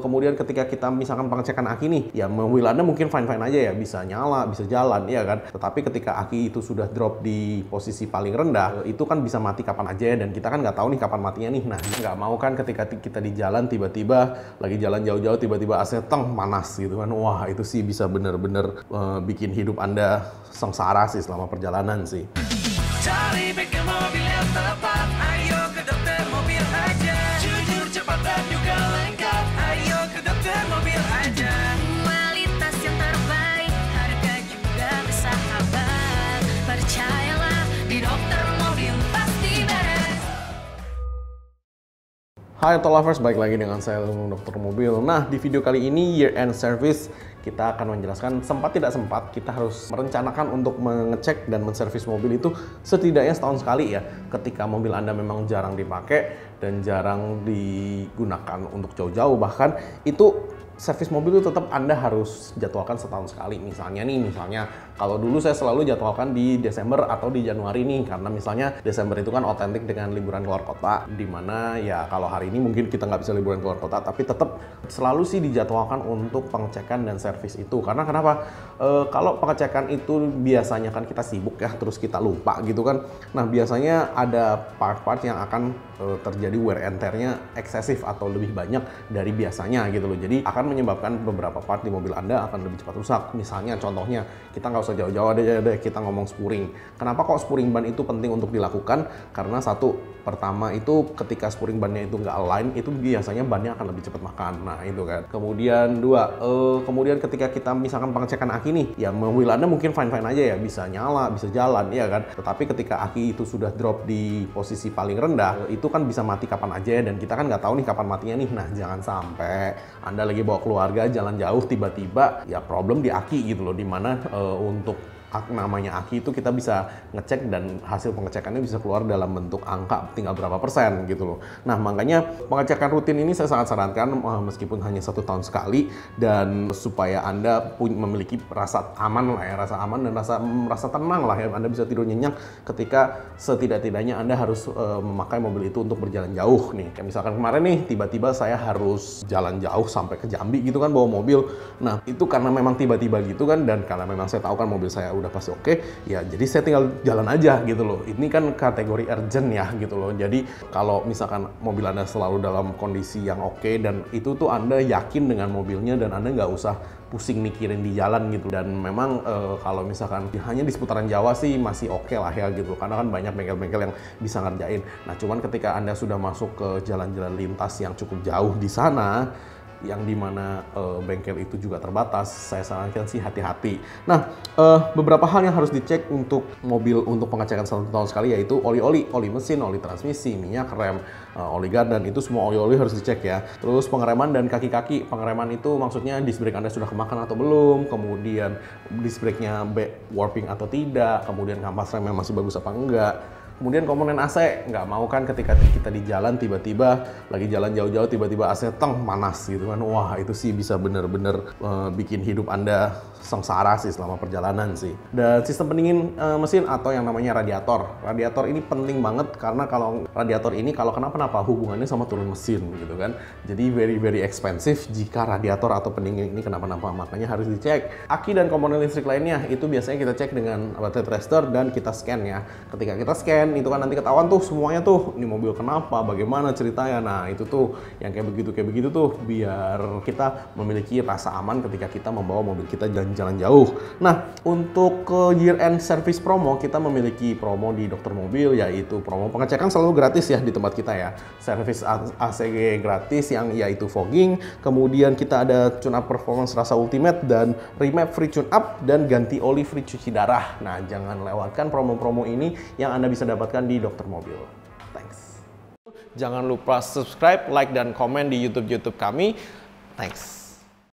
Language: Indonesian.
kemudian ketika kita misalkan pengecekan aki nih, ya mobil Anda mungkin fine-fine aja ya, bisa nyala, bisa jalan, ya kan? Tetapi ketika aki itu sudah drop di posisi paling rendah, itu kan bisa mati kapan aja ya, dan kita kan nggak tahu nih kapan matinya nih. Nah, nggak mau kan ketika kita di jalan tiba-tiba lagi jalan jauh-jauh tiba-tiba AC panas gitu kan. Wah, itu sih bisa bener-bener bikin hidup Anda sengsara sih selama perjalanan sih. Cari bengkel mobil yang tepat, ayo ke Dokter Mobil aja. Jujur, cepat dan juga lengkap, ayo ke Dokter Mobil aja. Kualitas yang terbaik, harga juga bersahabat. Percayalah, di Dokter Mobil pasti beres. Hai Auto Lovers, balik lagi dengan saya Dokter Mobil. Nah, di video kali ini year end service kita akan menjelaskan sempat tidak sempat kita harus merencanakan untuk mengecek dan menservis mobil itu setidaknya setahun sekali ya. Ketika mobil Anda memang jarang dipakai dan jarang digunakan untuk jauh-jauh, bahkan itu servis mobil itu tetap Anda harus jadwalkan setahun sekali. Misalnya kalau dulu saya selalu jadwalkan di Desember atau di Januari nih, karena misalnya Desember itu kan otentik dengan liburan keluar kota, dimana ya kalau hari ini mungkin kita nggak bisa liburan keluar kota, tapi tetap selalu sih dijadwalkan untuk pengecekan dan servis itu. Karena kenapa? Kalau pengecekan itu biasanya kan kita sibuk ya, terus kita lupa gitu kan. Nah, biasanya ada part-part yang akan terjadi wear and tear-nya eksesif atau lebih banyak dari biasanya gitu loh. Jadi akan menyebabkan beberapa part di mobil Anda akan lebih cepat rusak. Misalnya contohnya, kita nggak usah jauh-jauh deh, kita ngomong spuring. Kenapa kok spuring ban itu penting untuk dilakukan? Karena pertama itu ketika spuring bannya itu nggak align, itu biasanya bannya akan lebih cepat makan. Nah itu kan. Kemudian kemudian ketika kita misalkan pengecekan aki nih, ya mobil Anda mungkin fine-fine aja ya, bisa nyala, bisa jalan, ya kan? Tetapi ketika aki itu sudah drop di posisi paling rendah, itu kan bisa mati kapan aja ya, dan kita kan nggak tahu nih kapan matinya nih. Nah, jangan sampai Anda lagi bawa keluarga jalan jauh tiba-tiba ya problem di aki gitu loh, dimana untuk namanya aki itu kita bisa ngecek dan hasil pengecekannya bisa keluar dalam bentuk angka tinggal berapa persen gitu loh. Nah, makanya pengecekan rutin ini saya sangat sarankan meskipun hanya 1 tahun sekali, dan supaya Anda memiliki rasa aman lah ya, rasa aman dan rasa tenang lah ya, Anda bisa tidur nyenyak ketika setidak-tidaknya Anda harus memakai mobil itu untuk berjalan jauh nih. Kayak misalkan kemarin nih tiba-tiba saya harus jalan jauh sampai ke Jambi gitu kan bawa mobil. Nah, itu karena memang tiba-tiba gitu kan, dan karena memang saya tahu kan mobil saya udah pasti oke, ya jadi saya tinggal jalan aja gitu loh. Ini kan kategori urgent ya gitu loh. Jadi kalau misalkan mobil Anda selalu dalam kondisi yang oke, dan itu tuh Anda yakin dengan mobilnya, dan Anda nggak usah pusing mikirin di jalan gitu. Dan memang kalau misalkan hanya di seputaran Jawa sih masih oke lah ya gitu, karena kan banyak bengkel-bengkel yang bisa ngerjain. Nah, cuman ketika Anda sudah masuk ke jalan-jalan lintas yang cukup jauh di sana, yang dimana bengkel itu juga terbatas, saya sarankan sih hati-hati. Nah, beberapa hal yang harus dicek untuk mobil untuk pengecekan 1 tahun sekali, yaitu oli mesin, oli transmisi, minyak rem, oli gardan, itu semua oli harus dicek ya. Terus pengereman dan kaki-kaki. Pengereman itu maksudnya disc brake Anda sudah kemakan atau belum, kemudian disc brake-nya warping atau tidak, kemudian kampas remnya masih bagus apa enggak. Kemudian komponen AC, nggak mau kan ketika kita di jalan tiba-tiba lagi jalan jauh-jauh tiba-tiba AC panas gitu kan. Wah, itu sih bisa bener-bener bikin hidup Anda sengsara sih selama perjalanan sih. Dan sistem pendingin mesin atau yang namanya radiator. Radiator ini penting banget, karena kalau radiator ini kalau kenapa-napa hubungannya sama turun mesin gitu kan. Jadi very expensive jika radiator atau pendingin ini kenapa-napa, makanya harus dicek. Aki dan komponen listrik lainnya itu biasanya kita cek dengan baterai tester dan kita scan ya. Ketika kita scan itu kan nanti ketahuan tuh semuanya tuh, ini mobil kenapa, bagaimana ceritanya. Nah, itu tuh yang kayak begitu tuh biar kita memiliki rasa aman ketika kita membawa mobil kita jalan-jalan jauh. Nah, untuk year end service promo, kita memiliki promo di Dokter Mobil, yaitu promo pengecekan selalu gratis ya di tempat kita ya. Servis ACG gratis yang yaitu fogging, kemudian kita ada tune up performance rasa ultimate, dan remap free tune up, dan ganti oli free cuci darah. Nah, jangan lewatkan promo-promo ini yang Anda bisa dapatkan di Dokter Mobil. Thanks. Jangan lupa subscribe, like, dan komen di YouTube kami. Thanks.